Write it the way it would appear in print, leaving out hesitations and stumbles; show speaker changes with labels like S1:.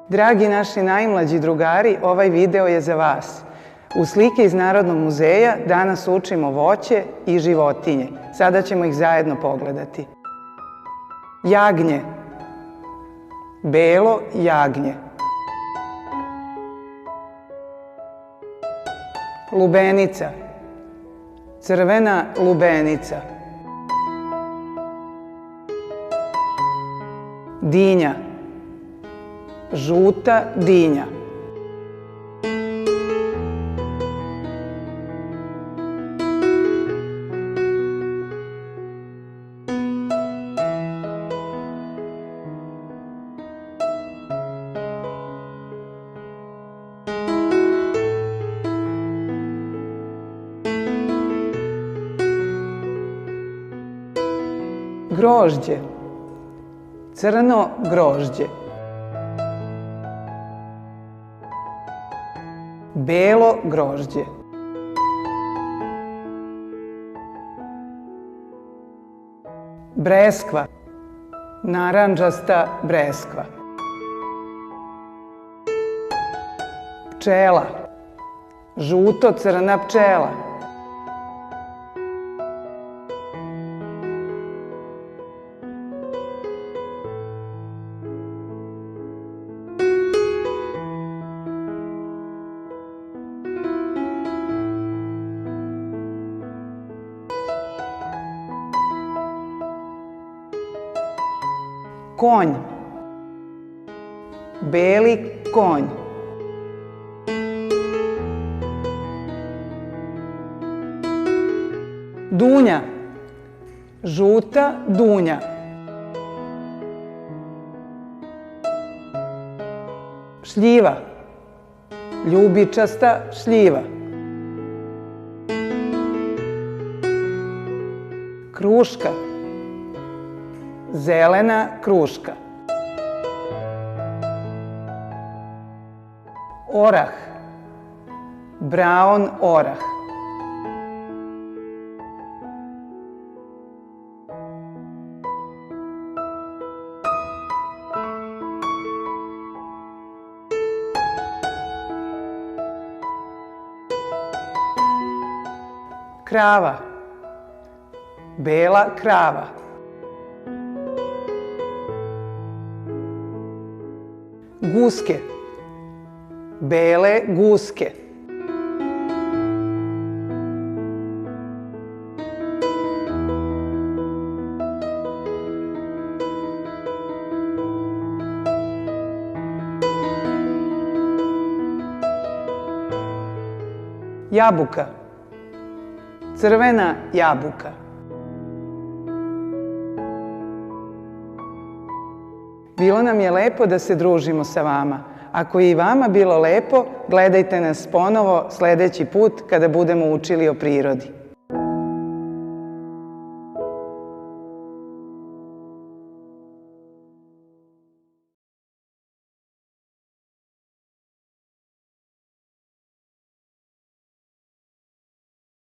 S1: Dragi naši najmlađi drugari, ovaj video je za vas. U slike iz Narodnog muzeja danas učimo voće i životinje. Sada ćemo ih zajedno pogledati. Jagnje. Belo jagnje. Lubenica. Crvena lubenica. Dinja. Žuta dinja. Grožđe. Crno grožđe. Belo grožđe. Breskva. Narandžasta breskva. Pčela. Žuto-crna pčela. Konj. Beli konj. Dunja. Žuta dunja. Šljiva. Ljubičasta šljiva. Kruška. Zelena kruška. Orah. Braun orah. Krava. Bela krava. Guske. Bele guske. Jabuka. Crvena jabuka. Bilo nam je lepo da se družimo sa vama. Ako je i vama bilo lepo, gledajte nas ponovo sljedeći put kada budemo učili o prirodi.